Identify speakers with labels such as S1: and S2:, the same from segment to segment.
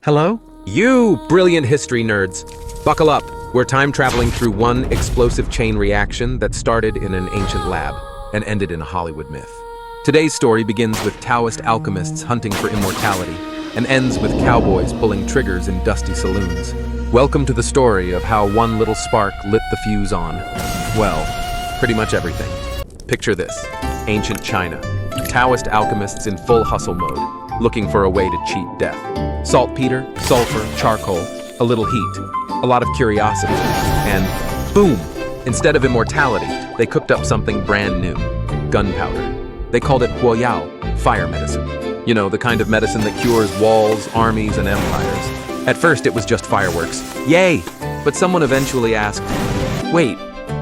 S1: Hello? You brilliant history nerds! Buckle up. We're time traveling through one explosive chain reaction that started in an ancient lab and ended in a Hollywood myth. Today's story begins with Taoist alchemists hunting for immortality and ends with cowboys pulling triggers in dusty saloons. Welcome to the story of how one little spark lit the fuse on, well, pretty much everything. Picture this: ancient China. Taoist alchemists in full hustle mode, looking for a way to cheat death. Saltpeter, sulfur, charcoal, a little heat, a lot of curiosity, and boom! Instead of immortality, they cooked up something brand new: gunpowder. They called it huoyao, fire medicine. You know, the kind of medicine that cures walls, armies, and empires. At first, it was just fireworks. Yay! But someone eventually asked, wait,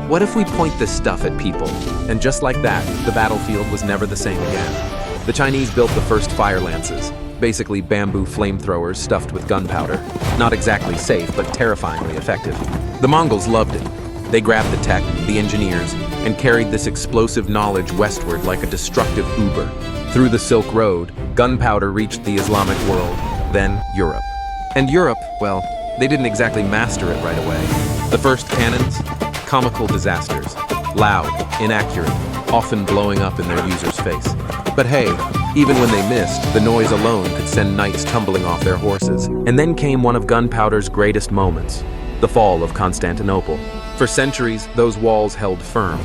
S1: what if we point this stuff at people? And just like that, the battlefield was never the same again. The Chinese built the first fire lances, basically bamboo flamethrowers stuffed with gunpowder. Not exactly safe, but terrifyingly effective. The Mongols loved it. They grabbed the tech, the engineers, and carried this explosive knowledge westward like a destructive Uber. Through the Silk Road, gunpowder reached the Islamic world, then Europe. And Europe, well, they didn't exactly master it right away. The first cannons? Comical disasters. Loud, inaccurate, often blowing up in their user's face. But hey, even when they missed, the noise alone could send knights tumbling off their horses. And then came one of gunpowder's greatest moments: the fall of Constantinople. For centuries, those walls held firm,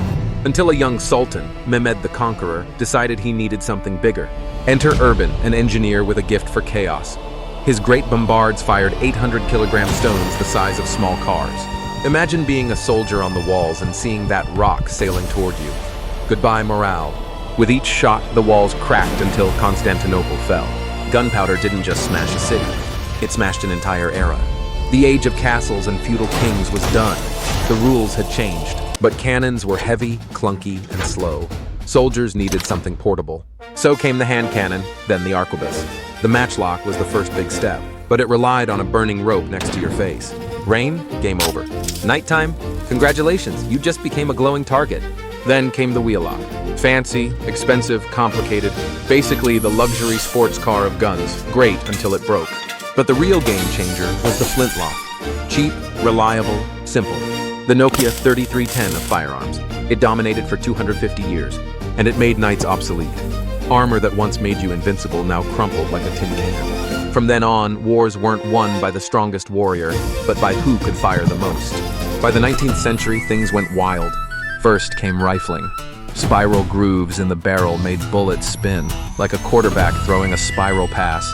S1: until a young sultan, Mehmed the Conqueror, decided he needed something bigger. Enter Urban, an engineer with a gift for chaos. His great bombards fired 800-kilogram stones the size of small cars. Imagine being a soldier on the walls and seeing that rock sailing toward you. Goodbye morale. With each shot, the walls cracked until Constantinople fell. Gunpowder didn't just smash a city, it smashed an entire era. The age of castles and feudal kings was done. The rules had changed, but cannons were heavy, clunky, and slow. Soldiers needed something portable. So came the hand cannon, then the arquebus. The matchlock was the first big step, but it relied on a burning rope next to your face. Rain? Game over. Nighttime? Congratulations, you just became a glowing target. Then came the wheellock. Fancy, expensive, complicated, basically the luxury sports car of guns. Great until it broke. But the real game changer was the flintlock. Cheap, reliable, simple. The Nokia 3310 of firearms. It dominated for 250 years, and it made knights obsolete. Armor that once made you invincible now crumpled like a tin can. From then on, wars weren't won by the strongest warrior, but by who could fire the most. By the 19th century, things went wild. First came rifling. Spiral grooves in the barrel made bullets spin, like a quarterback throwing a spiral pass.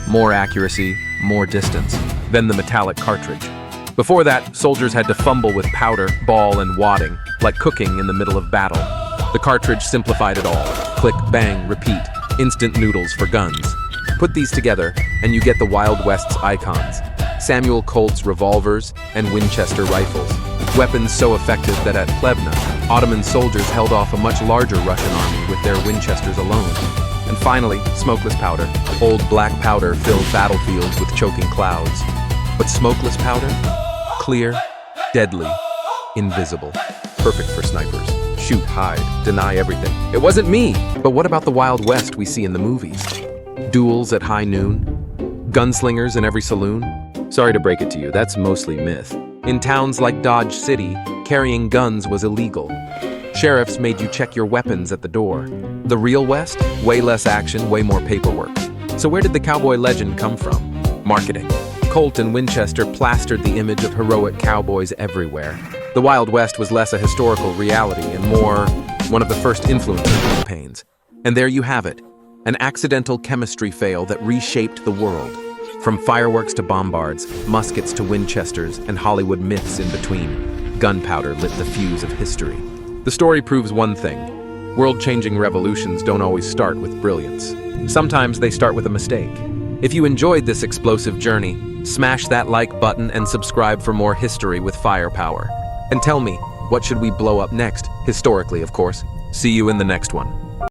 S1: More accuracy, more distance. Then the metallic cartridge. Before that, soldiers had to fumble with powder, ball, and wadding, like cooking in the middle of battle. The cartridge simplified it all. Click, bang, repeat. Instant noodles for guns. Put these together, and you get the Wild West's icons: Samuel Colt's revolvers and Winchester rifles. Weapons so effective that at Plevna, Ottoman soldiers held off a much larger Russian army with their Winchesters alone. And finally, smokeless powder. Old black powder filled battlefields with choking clouds. But smokeless powder? Clear, deadly, invisible. Perfect for snipers. Shoot, hide, deny everything. It wasn't me! But what about the Wild West we see in the movies? Duels at high noon? Gunslingers in every saloon? Sorry to break it to you, that's mostly myth. In towns like Dodge City, carrying guns was illegal. Sheriffs made you check your weapons at the door. The real West? Way less action, way more paperwork. So where did the cowboy legend come from? Marketing. Colt and Winchester plastered the image of heroic cowboys everywhere. The Wild West was less a historical reality and more one of the first influencer campaigns. And there you have it, an accidental chemistry fail that reshaped the world. From fireworks to bombards, muskets to Winchesters, and Hollywood myths in between, gunpowder lit the fuse of history. The story proves one thing: world-changing revolutions don't always start with brilliance. Sometimes they start with a mistake. If you enjoyed this explosive journey, smash that like button and subscribe for more history with firepower. And tell me, what should we blow up next? Historically, of course. See you in the next one.